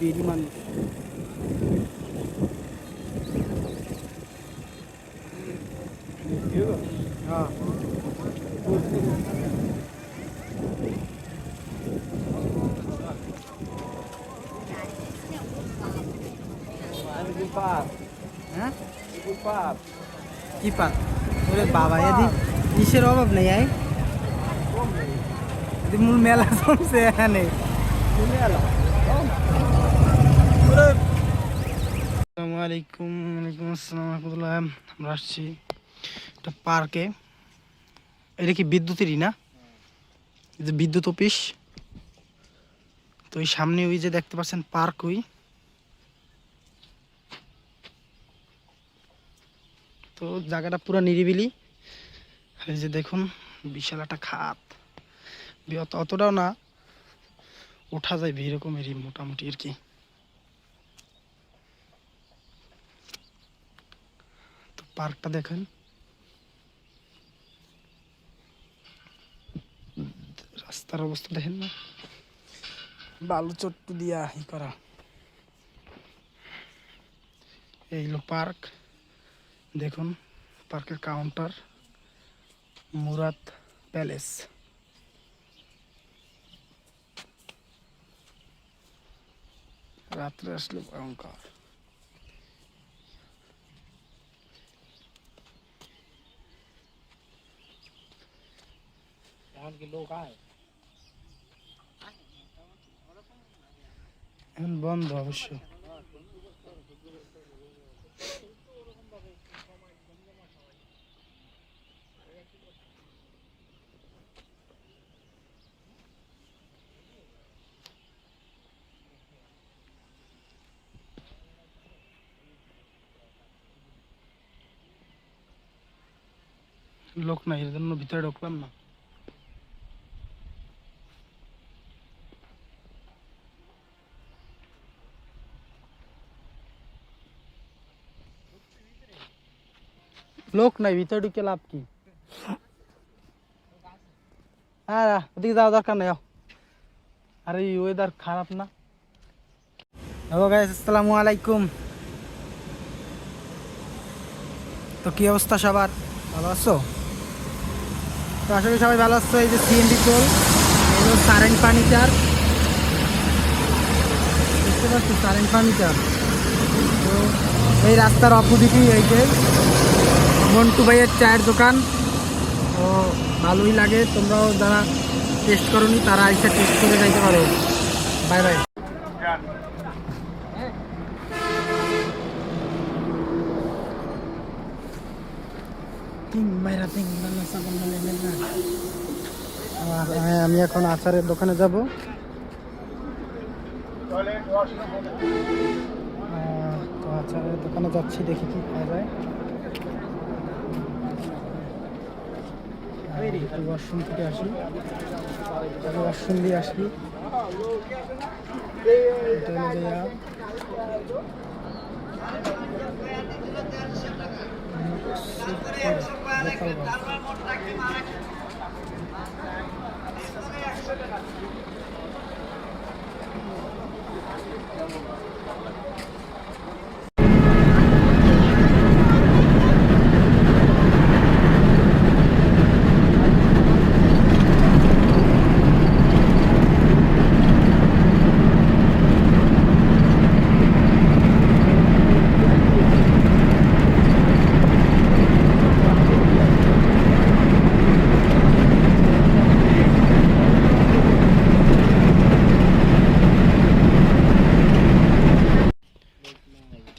ভিড় মানুষ। হ্যাঁ হ্যাঁ কি পাত ওরে বাবা এদি ইসের অভাব নেই আই এদি মূল মেলা জমছে এখানে আসসালামু আলাইকুম ওয়ালাইকুম আসসালাম রাহমাতুল্লাহ। আমরা আসছি একটা পার্কে। এটা কি বিদ্যুতেরই না? এই যে বিদ্যুৎ অফিস। তো ওই সামনে ওই যে দেখতে পাচ্ছেন পার্ক, ওই তো জায়গাটা পুরো নিরিবিলি। এই যে দেখুন বিশাল একটা খাত, অতটাও না, ওঠা যায় এরকমেরই মোটামুটি আর কি। তো পার্কটা দেখেন, রাস্তার অবস্থা দেখেন না, বালু চট্টু দিয়া ই করা। এই হলো পার্ক, দেখুন পার্কের কাউন্টার মুরাদ প্যালেস। রাত্রে আসলে ভয়ঙ্কর। এখন বন্ধ অবশ্য। লোক নাই, এর জন্য ভিতরে ঢুকলাম না। লোক নাই, ভিতরে ঢুকে লাভ কি? হ্যাঁ ওদিকে যাওয়া দরকার নেই। আর এই ওয়েদার খারাপ না। হ্যালো গাইস, আসসালামু আলাইকুম। তো কি অবস্থা সবার, ভালো আছো? তো আসলে সবাই ভালো আছো। এই যে সিএনজি টোল, এই হলো সারেন ফার্নিচার, দেখতে পাচ্ছি সারেন ফার্নিচার। তো এই রাস্তার অপোজিটই এই যে মন্টু ভাইয়ের চায়ের দোকান। তো ভালোই লাগে, তোমরাও যারা টেস্ট করোনি তারা এসে টেস্ট করে যাইতে পারো। Bye bye. আমি এখন আচারের দোকানে যাব। তো আচারের দোকানে যাচ্ছি, দেখি কি পাওয়া যায়। ওয়াশরুম থেকে আসি, ওয়াশরুম দিয়ে আসি। এটা হলো যে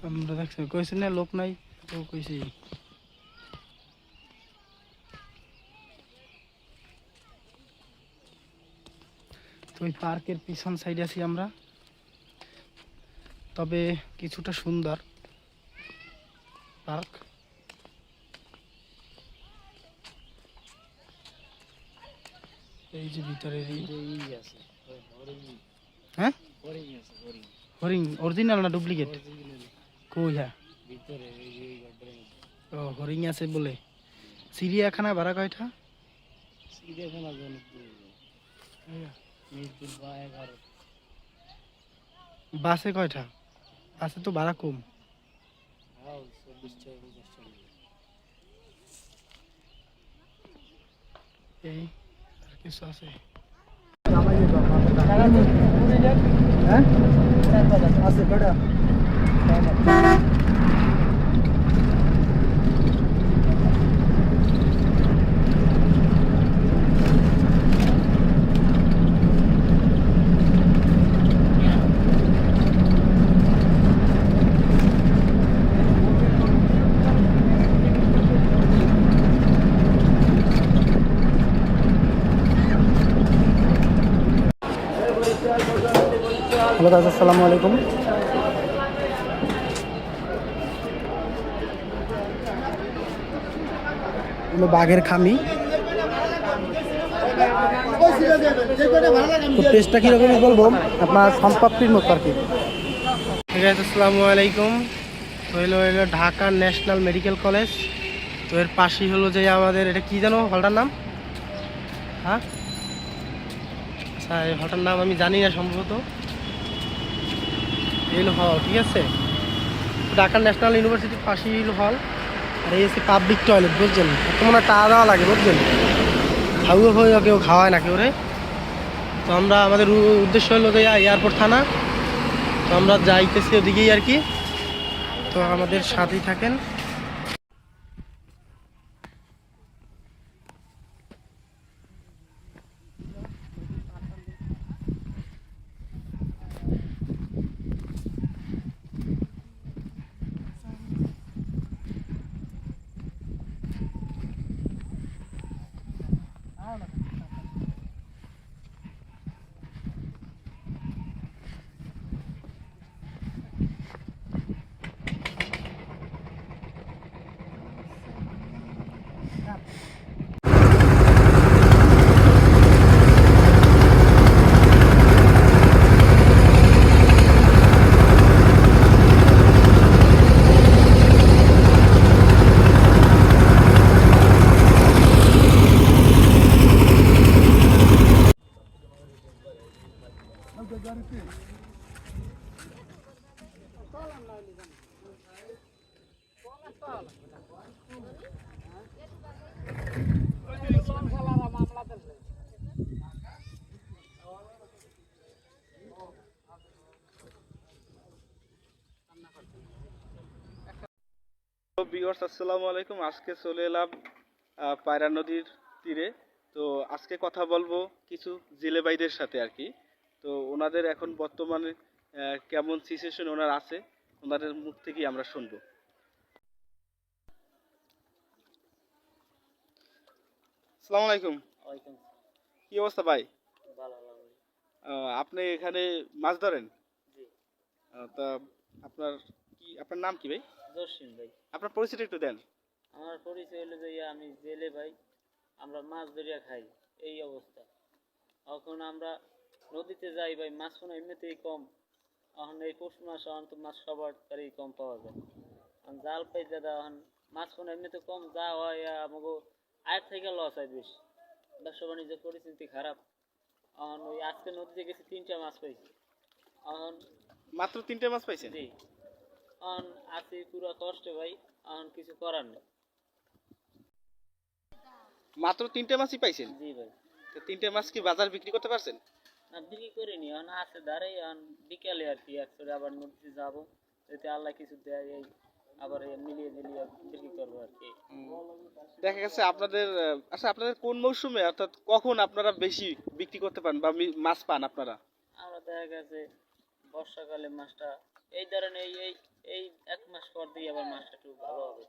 আমরা দেখছি, কইছি না লোক নাই, তো কইছি। তো ওই পার্কের পিছন সাইডে আছি আমরা, তবে কিছুটা সুন্দর পার্ক। এই যে ভিতরে হ্যাঁ হরিণ অরিজিনাল না ডুপ্লিকেট? কই হ্যাঁ ও হরিণ আছে বলে। চিড়িয়াখানা ভাড়া কয়টা? চিড়িয়াখানা বাসে কয়টা? বাসে তো ভাড়া কম। এই আর কিছু আছে? হ্যাঁ আছে কয়টা? হ্যালো গাইস, আসসালামু আলাইকুম। এগুলো বাঘের খামি। তো টেস্টটা কীরকম বলবো, আপনার সম্পাপ্তির মতো আর কি। ঠিক আছে, আসসালামু আলাইকুম। তো হলো ঢাকা ন্যাশনাল মেডিকেল কলেজ। তো এর পাশেই হলো যে আমাদের, এটা কী জানো হলটার নাম? হ্যাঁ আচ্ছা, এই হলটার নাম আমি জানি না, সম্ভবত এই হল। ঠিক আছে, ঢাকা ন্যাশনাল ইউনিভার্সিটির পাশেই হল। আর এই হচ্ছে পাবলিক টয়লেট, বুঝছেন? এত মনে টাকা দেওয়া লাগে, বুঝছেন? খাওয়া হয়ে কেউ খাওয়ায় না কেউ রে। তো আমরা আমাদের উদ্দেশ্য হলো যে এয়ারপোর্ট থানা। তো আমরা যাইতেছি ওদিকেই আর কি। তো আমাদের সাথেই থাকেন। ভিউয়ার্স, আসসালামু আলাইকুম। আজকে চলে এলাম পায়রা নদীর তীরে। তো আজকে কথা বলবো কিছু জেলে ভাইদের সাথে আর কি। তো ওনাদের এখন বর্তমানে কেমন সিচুয়েশন ওনার আছে, ওনাদের মুখ থেকেই আমরা শুনবো। আসসালামু আলাইকুম। কি অবস্থা ভাই? আপনি এখানে মাছ ধরেন? তা আপনার আপনার নাম কি ভাই? জসিম ভাই। আপনার পরিচয় একটু দেন। আমার পরিচয় হলো যে আমি জেলে ভাই, আমরা মাছ ধরিয়া খাই, এই অবস্থা। এখন আমরা নদীতে যাই ভাই, মাছ কোনো এমনিতেই কম। এখন এই পৌষ মাস এখন তো মাছ সবার তারই কম পাওয়া যায়। এখন জাল পাই দাদা, এখন মাছ কোনো এমনিতে কম, যা হয় আমাকে আয়ের থেকে লস হয় বেশি। ব্যবসা বাণিজ্য পরিস্থিতি খারাপ। এখন ওই আজকে নদীতে গেছি 3টা মাছ পাইছি। এখন মাত্র 3টে মাছ পাইছেন? জি, এখন আছি পুরো কষ্টে ভাই, এখন কিছু করার নেই। মাত্র 3টে মাছই পাইছেন? জি ভাই। তো 3টে মাছ কি বাজার বিক্রি করতে পারছেন? না, বিক্রি করিনি, এখন আছে দাঁড়াই, এখন বিকালে আর কি একসাথে আবার নদীতে যাবো, যদি আল্লাহ কিছু দেয় এই আবার মিলিয়ে মিলিয়ে বিক্রি করবো আর কি। দেখা গেছে আপনাদের আচ্ছা, আপনাদের কোন মৌসুমে, অর্থাৎ কখন আপনারা বেশি বিক্রি করতে পারেন বা মাছ পান আপনারা? আমরা দেখা গেছে বর্ষাকালে মাছটা এই ধরনের এই এই 1 মাস পর দিয়ে আবার মাছটা একটু ভালো হবে,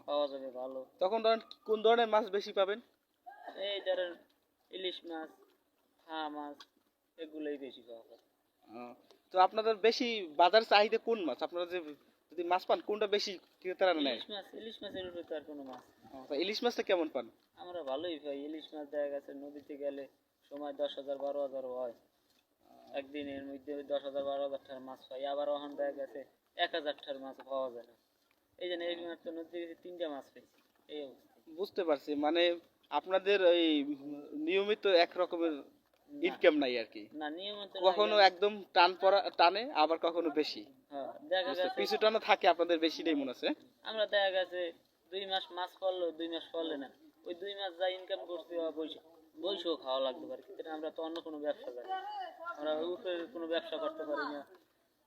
পাওয়া যাবে ভালো। তখন ধরেন কোন ধরনের মাছ বেশি পাবেন? এই ধরেন ইলিশ মাছ, মাছ, এগুলোই বেশি পাওয়া যায়। তো আপনাদের বেশি বাজার চাহিদা কোন মাছ? আপনারা যে যদি মাছ পান, কোনটা বেশি ক্রেতারা নেয়? ইলিশ মাছের উপরে তো আর কোনো মাছ। তা ইলিশ মাছটা কেমন পান? আমরা ভালোই পাই ইলিশ মাছ, দেখা গেছে নদীতে গেলে সময় 10,000 12,000 হয় একদিনের মধ্যে, 10,000 12,000 টাকার মাছ পাই। আবার ওখান দেখা গেছে 1,000 টাকার মাছ পাওয়া যায় না। এই জন্য এই মাত্র নদীতে গেছে 3টা মাছ পাইছি, এই অবস্থা। বুঝতে পারছি, মানে আপনাদের ওই নিয়মিত এক রকমের ইনকাম নাই আর কি, না নিয়মিত কখনো একদম টানে আবার কখনো বেশি, হ্যাঁ দেখা গেছে পিছু টানো থাকে আপনাদের বেশিটাই মনে আছে। আমরা দেখা গেছে 2 মাস মাছ ফললো 2 মাস ফললে না, ওই 2 মাস যা ইনকাম করছি বইসেও খাওয়া লাগতে পারে, কিন্তু আমরা তো অন্য কোনো ব্যবসা করি না। আমরা উপরে কোনো ব্যবসা করতে পারি না।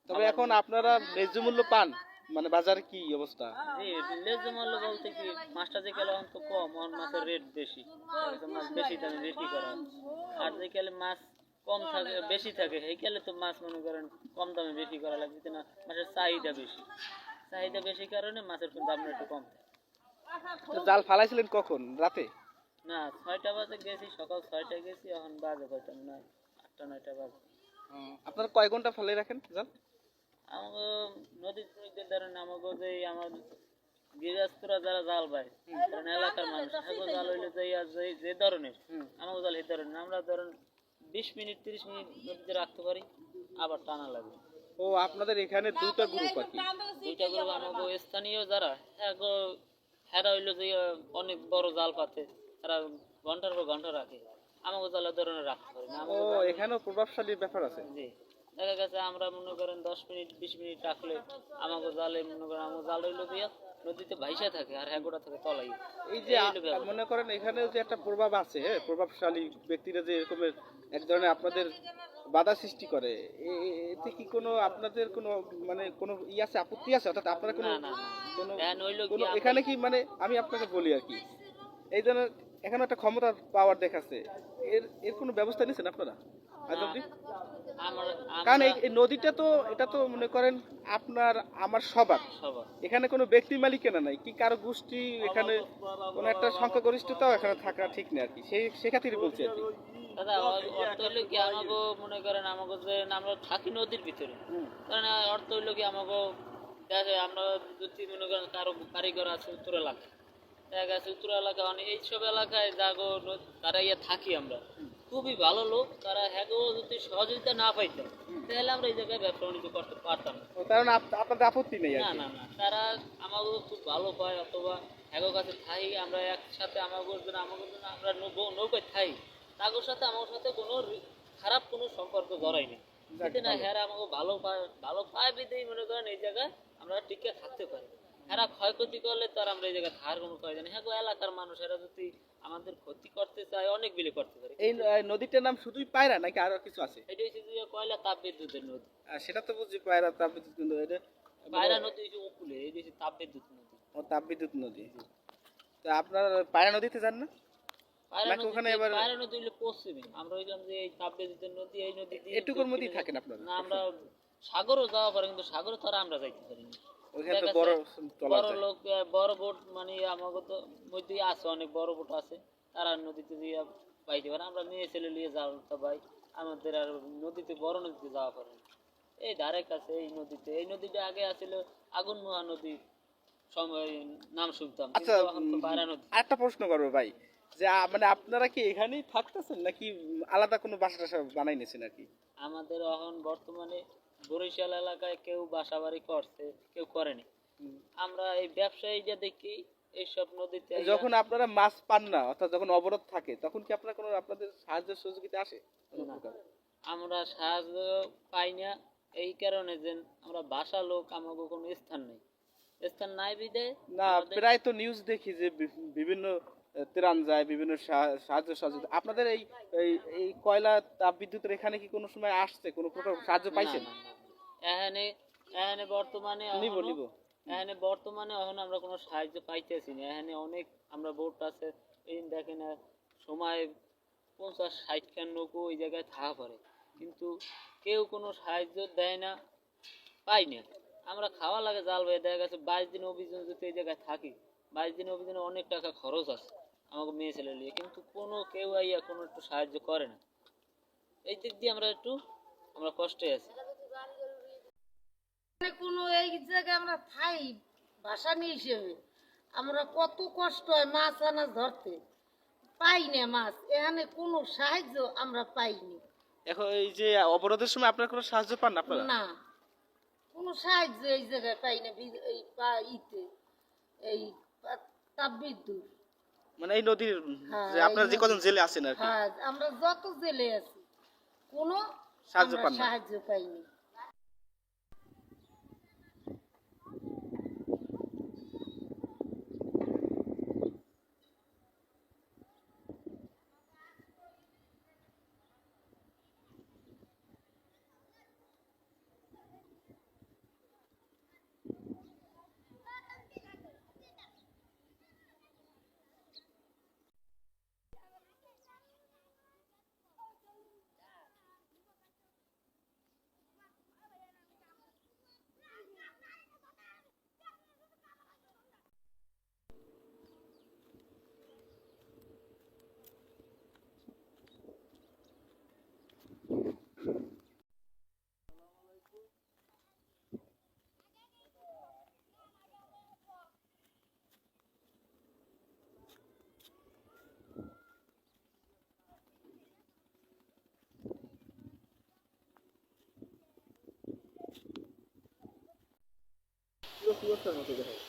তবে এখন আপনারা ন্যায্য মূল্য পান, মানে বাজারে কি অবস্থা? জি ন্যায্য মূল্য বলতে কি মাছটা যে গেলে তো কম, অন মাছের রেট বেশি, মাছ বেশি দামে বিক্রি করা হয়। আর যে গেলে মাছ কম থাকে বেশি থাকে সেই গেলে তো মাছ মনে করেন কম দামে বিক্রি করা লাগবে না, মাছের চাহিদা বেশি কারণে মাছের দামটা একটু কম থাকে। তো জাল ফালাইছিলেন কখন, রাতে? না 6টা বাজে গেছি, সকাল 6টায় গেছি, এখন বাজে কয়টা না 8টা 9টা বাজে। আপনারা কয় ঘন্টা ফেলে রাখেন জাল? আমাকে নদীর শ্রমিকদের ধরেন আমাকে যে আমার গৃহস্থরা যারা জাল পায়, কারণ এলাকার মানুষ এখন জাল হইলে যে ধরনের আমাকে জাল এই ধরনের, আমরা ধরেন 20 মিনিট 30 মিনিট নদীতে রাখতে পারি, আবার টানা লাগে। ও আপনাদের এখানে দুটো গ্রুপ আর কি? দুইটা গ্রুপ, আমাকে স্থানীয় যারা হেরা হইলো যে অনেক বড় জাল পাতে, তারা ঘন্টার পর ঘন্টা রাখে, আমাকে জালের ধরনের রাখতে পারি না। ও এখানেও প্রভাবশালী ব্যাপার আছে। জি দেখা গেছে আমরা মনে করেন 10 মিনিট 20 মিনিট রাখলে আমাকে জালে মনে করেন আমাকে জাল হইলো দিয়া নদীতে ভাইসা থাকে, আর হ্যাগোটা থাকে তলাই। এই যে মনে করেন এখানে যে একটা প্রভাব আছে, হ্যাঁ, প্রভাবশালী ব্যক্তিরা যে এরকমের এক ধরনের আপনাদের বাধা সৃষ্টি করে, এতে কি কোনো আপনাদের কোনো মানে কোনো আছে, আপত্তি আছে? অর্থাৎ আপনারা কোনো না না কোনো এখন হইলো কি কোনো এখানে কি মানে আমি আপনাকে বলি আর কি, এই ধরনের এখানে একটা ক্ষমতার পাওয়ার দেখাচ্ছে, এর কোনো ব্যবস্থা নিয়েছেন আপনারা আজ অব্দি? কারণ এই নদীটা তো এটা তো মনে করেন আপনার আমার সবার, এখানে কোনো ব্যক্তি মালিকানা নাই কি কারো গোষ্ঠী, এখানে কোনো একটা সংখ্যাগরিষ্ঠতাও এখানে থাকা ঠিক নেই আর কি, সেই খাতিরে বলছি আর কি। দাদা অর্থ হইলো কি আমাকে মনে করেন আমাকে যে আমরা থাকি নদীর ভিতরে, কারণ অর্থ হইলো কি আমাকে দেখে আমরা যদি মনে করেন কারো কারিগর আছে উত্তর এলাকায়, দেখা গেছে উত্তর এলাকায় অনেক এইসব এলাকায় যাগো তারা থাকি আমরা খুবই ভালো লোক, তারা হ্যাগো যদি সহযোগিতা না পাইতাম তাহলে আমরা এই জায়গায় ব্যবসা বাণিজ্য করতে পারতাম না। কারণ আপনাদের আপত্তি নেই? না না না তারা আমাকে খুব ভালো পায়, অথবা হ্যাগো কাছে থাই আমরা একসাথে আমাকে আমরা নৌকায় থাই, তাদের সাথে আমার সাথে কোনো খারাপ কোনো সম্পর্ক জড়াই নেই, কিন্তু না হ্যাঁ আমাকে ভালো পায় বিধেই মনে করেন এই জায়গায় আমরা টিকে থাকতে পারি। হ্যাঁ ক্ষয়ক্ষতি করলে তো আর আমরা এই জায়গায় থাকার কোনো প্রয়োজন নেই, হ্যাঁ এলাকার মানুষেরা যদি আমাদের ক্ষতি করতে চায় অনেক বিলি করতে পারে। এই নদীটার নাম শুধুই পায়রা নাকি আরো কিছু আছে? এটা হচ্ছে যে কয়লা তাপবিদ্যুতের নদী। সেটা তো বুঝছি, পায়রা তাপবিদ্যুৎ, কিন্তু এটা পায়রা নদী হচ্ছে উপকূলে, এই হচ্ছে তাপবিদ্যুৎ নদী। ও তাপবিদ্যুৎ নদী। তো আপনার পায়রা নদীতে যান না? পায়রা নদী হলো পশ্চিমে, আমরা হইলাম যে এই তাপবিদ্যুতের নদী, এই নদী দিয়ে এটুকুর মধ্যেই থাকেন আপনারা? না আমরা সাগরও যাওয়া পারি, কিন্তু সাগরে তারা আমরা যাইতে পারি না, ওখানে তো বড় লোক বড় বোট মানে আমাকে তো মধ্যেই আছে, অনেক বড় বোট আছে, তারা নদীতে দিয়ে বাইতে পারে, আমরা নিয়ে ছেলে নিয়ে যাওয়া ভাই আমাদের আর নদীতে বড় নদীতে যাওয়া পারে না। এই ধারে কাছে এই নদীটা আগে আছিল আগুন মহা নদী সময় নাম শুনতাম। আচ্ছা একটা প্রশ্ন করবো ভাই, যে মানে আপনারা কি এখানেই থাকতেছেন নাকি আলাদা কোনো বাসা টাসা বানাই নিয়েছেন আর কি? আমাদের এখন বর্তমানে বরিশাল এলাকায় কেউ বাসা বাড়ি করছে, কেউ করেনি। আমরা এই ব্যবসায়ীটা দেখি এইসব নদীতে যখন আপনারা মাছ পান না, অর্থাৎ যখন অবরোধ থাকে, তখন কি আপনারা কোনো আপনাদের সাহায্য সহযোগিতা আসে? আমরা সাহায্য পাই না এই কারণে যে আমরা ভাষা লোক, আমাকে কোনো স্থান নাই বিদায় না। প্রায় তো নিউজ দেখি যে বিভিন্ন ত্রাণ যায়, বিভিন্ন সাহায্য সহযোগিতা। আপনাদের এই কয়লা তাপ বিদ্যুতের এখানে কি কোনো সময় আসছে, কোনো প্রকার সাহায্য পাইছেন? এখানে বর্তমানে এখন আমরা কোনো সাহায্য পাইতেছি না। এখানে অনেক আমরা বোট আছে, এই দেখেন সময় 50-60 খান নৌকো ওই জায়গায় থাকা পড়ে, কিন্তু কেউ কোনো সাহায্য দেয় না, পাই না। আমরা খাওয়া লাগে জাল বেয়ে, দেখা গেছে 22 দিন অভিযান যদি এই জায়গায় থাকি, 22 দিন অভিযানে অনেক টাকা খরচ আছে আমাকে মেয়ে ছেলে নিয়ে, কিন্তু কেউ আইয়া কোনো একটু সাহায্য করে না। এই দিক দিয়ে আমরা কষ্টে আছি। কোনো এই জায়গায় আমরা থাই ভাসানি হিসেবে, আমরা কত কষ্ট হয় মাছ ধরতে, পাই না মাছ, এখানে কোনো সাহায্য আমরা পাইনি। এখন এই যে অবরোধের সময় আপনারা কোনো সাহায্য পান না? আপনারা না, কোনো সাহায্য এই জায়গায় পাই না। এই তাপবিদ্যুৎ মানে এই নদীর যে আপনারা যে কজন জেলে আছেন আর কি? হ্যাঁ, আমরা যত জেলে আছি কোনো সাহায্য আমরা পান না। সাহায্য পাইনি। পুরো কুয়াশার মতো দেখা যায়।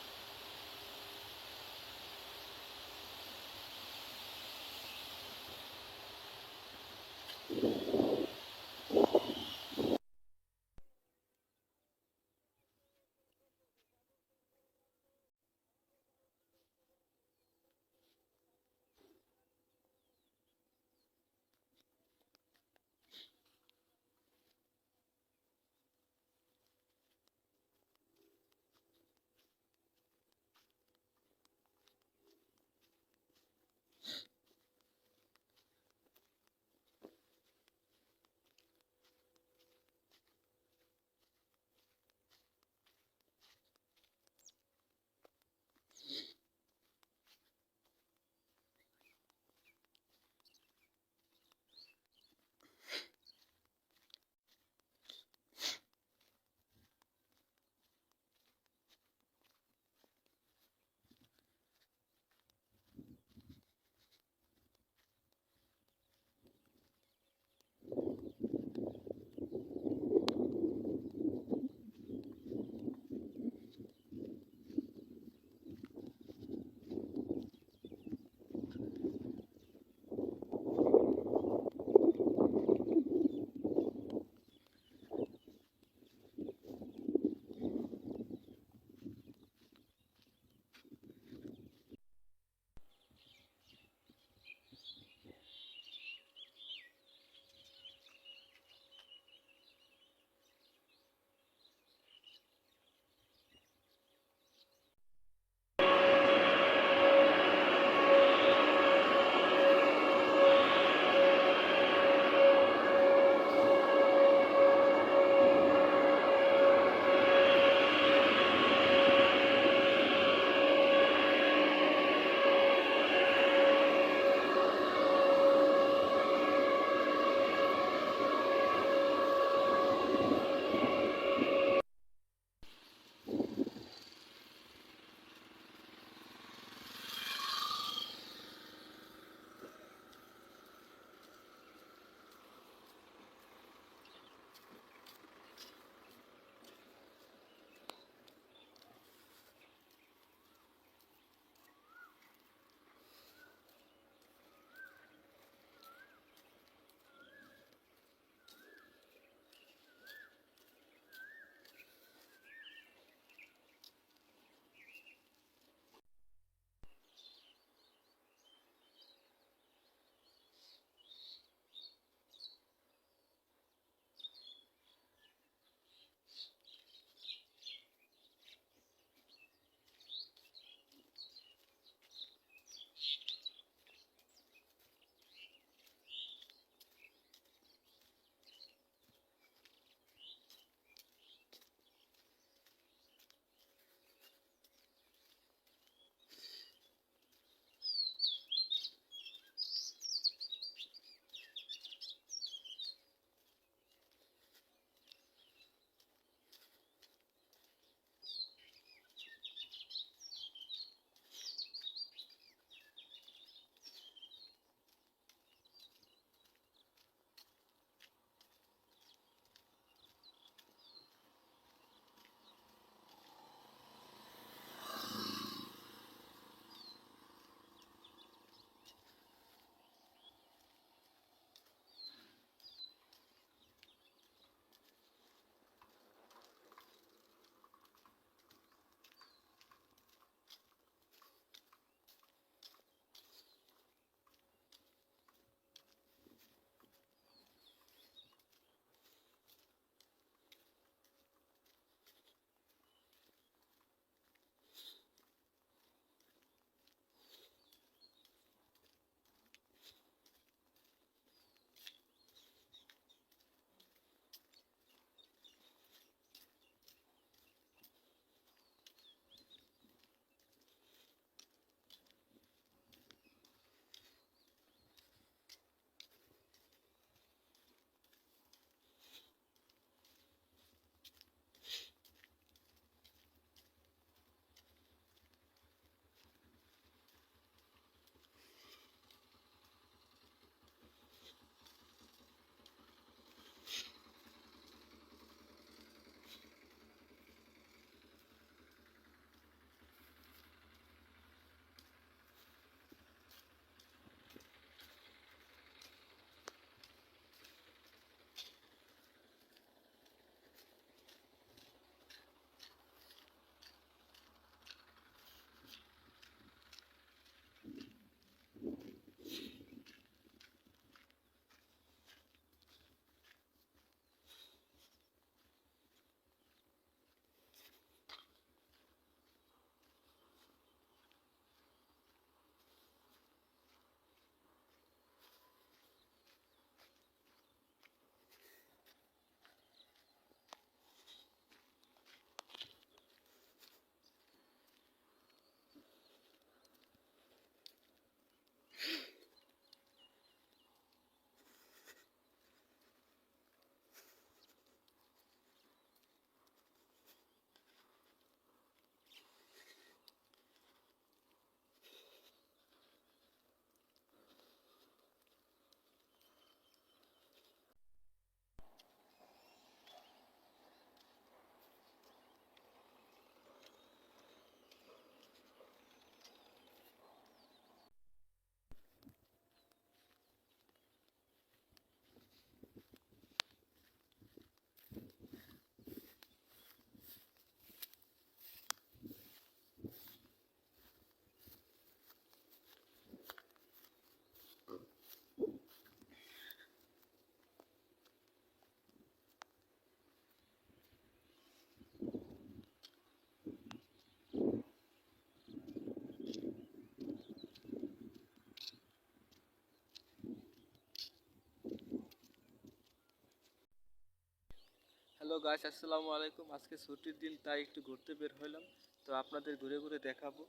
গাইস, আসসালামু আলাইকুম। আজকে ছুটির দিন, তাই একটু ঘুরতে বের হইলাম। তো আপনাদের ঘুরে ঘুরে দেখাবো।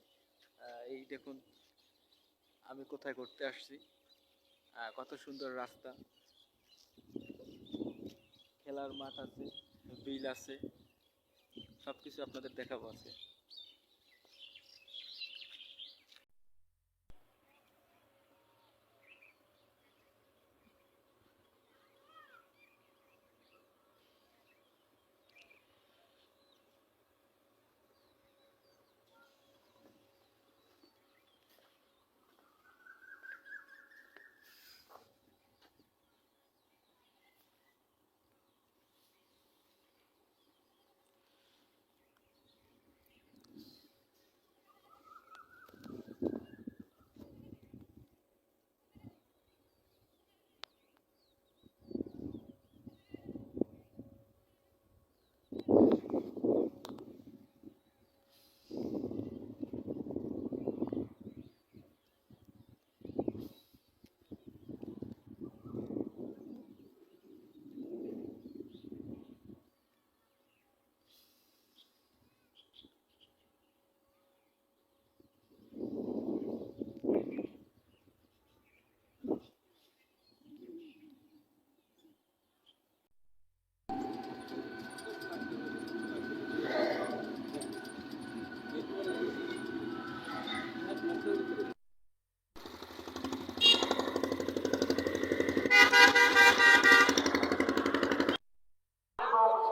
এই দেখুন আমি কোথায় ঘুরতে আসছি। কত সুন্দর রাস্তা, খেলার মাঠ আছে, বিল আছে, সবকিছু আপনাদের দেখাবো আজকে।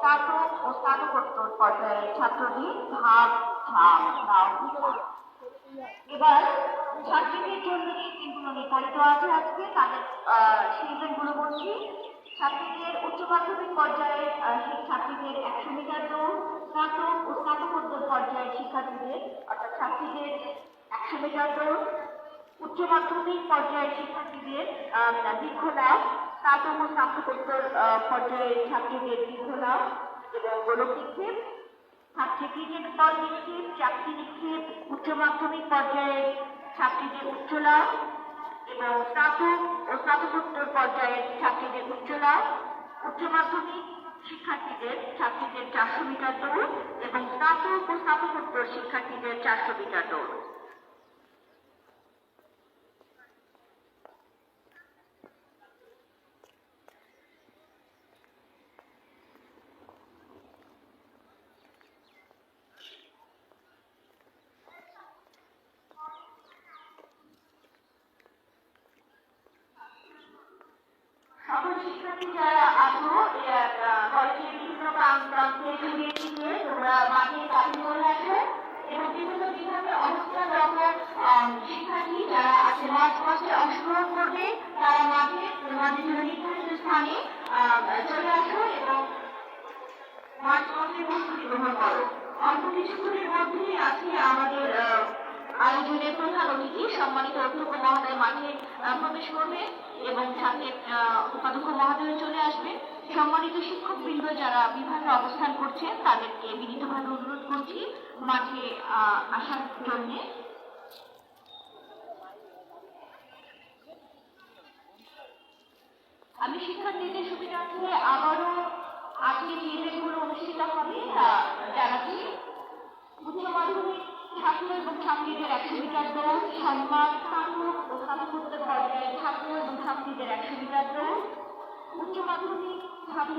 স্নাতক ও স্নাতকোত্তর পর্যায়ের ছাত্রদের ভাব ঝাঁপ নাও এবার ছাত্রীদের জন্য যে দিনগুলো নির্ধারিত আছে আজকে তাদের সেই দিনগুলো বলছি। ছাত্রীদের উচ্চ মাধ্যমিক পর্যায়ের ছাত্রীদের 100 মিটার দৌড়, স্নাতক ও স্নাতকোত্তর পর্যায়ের শিক্ষার্থীদের অর্থাৎ ছাত্রীদের 100 মিটার দৌড়, উচ্চ মাধ্যমিক পর্যায়ের শিক্ষার্থীদের দীর্ঘলাভ, স্নাতক ও স্নাতকোত্তর পর্যায়ের ছাত্রীদের দীর্ঘলাভ এবং গোলক নিক্ষেপ, থাকছে ক্রিকেট বল নিক্ষেপ, চাকরি নিক্ষেপ, উচ্চ মাধ্যমিক পর্যায়ের ছাত্রীদের উচ্চ লাভ এবং স্নাতক ও স্নাতকোত্তর পর্যায়ের ছাত্রীদের উচ্চ লাভ, উচ্চ মাধ্যমিক শিক্ষার্থীদের ছাত্রীদের 400 মিটার দৌড় এবং স্নাতক ও স্নাতকোত্তর শিক্ষার্থীদের 400 মিটার দৌড়। সকল শিক্ষার্থী যারা আছো কলেজের বিভিন্ন প্রান্তে ছড়িয়ে ছিটিয়ে তোমরা মাঠে দাবি করে আসো এবং বিভিন্ন বিভাগে অবস্থানরত শিক্ষার্থী যারা আছে মার্চ মাসে অংশগ্রহণ করবে তারা মাঠে তোমাদের জন্য নির্ধারিত স্থানে চলে আসো এবং মার্চ মাসে প্রস্তুতি গ্রহণ করো। অল্প কিছুক্ষণের মধ্যেই আছে আমাদের আয়োজনের প্রধান অতিথি সম্মানিত অধ্যক্ষ মহোদয় মাঠে প্রবেশ করবে এবং সাথে উপাধ্যক্ষ মহোদয় চলে আসবে। সম্মানিত শিক্ষকবৃন্দ যারা বিভাগে অবস্থান করছেন তাদেরকে বিনীতভাবে অনুরোধ করছি মাঠে আসার জন্য। আমি শিক্ষার্থীদের সুবিধার্থে আবারও আজকে যে ইভেন্টগুলো অনুষ্ঠিত হবে জানাচ্ছি। উচ্চ মাধ্যমিক ছাত্র এবং ছাত্রীদের 100 মিটার দৌড়, সম্মান, স্নাতক ও স্নাতকোত্তর পর্যায়ের ছাত্র এবং ছাত্রীদের 100 মিটার দৌড়, উচ্চ মাধ্যমিক ছাত্র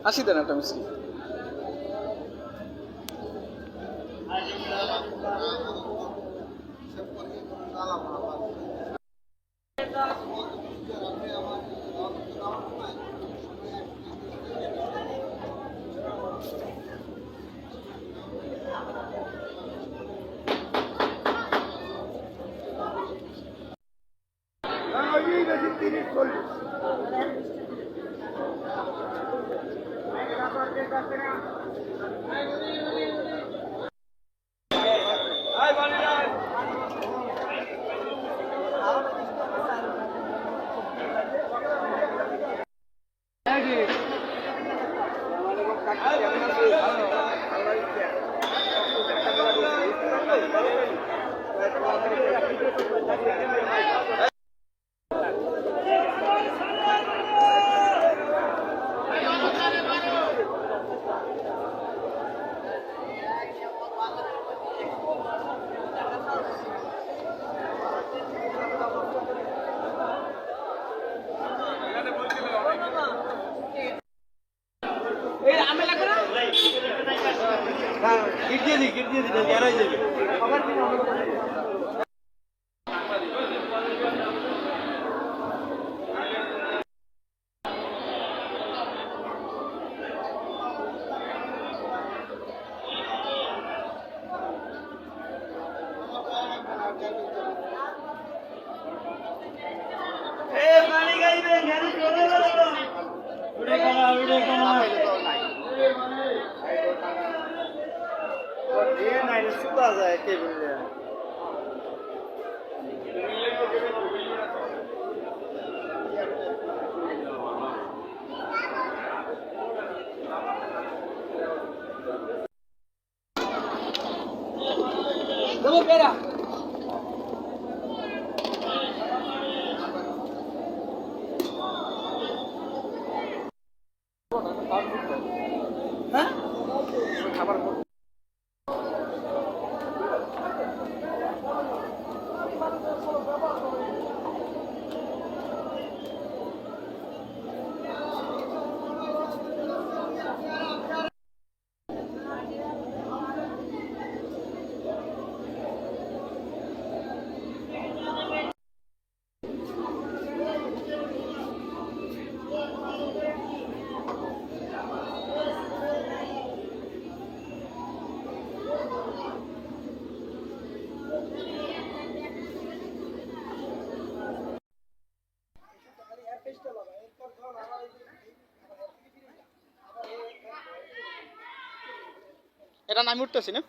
আসি দেন একটা মিষ্টি। এটা নামি উঠতেছি না।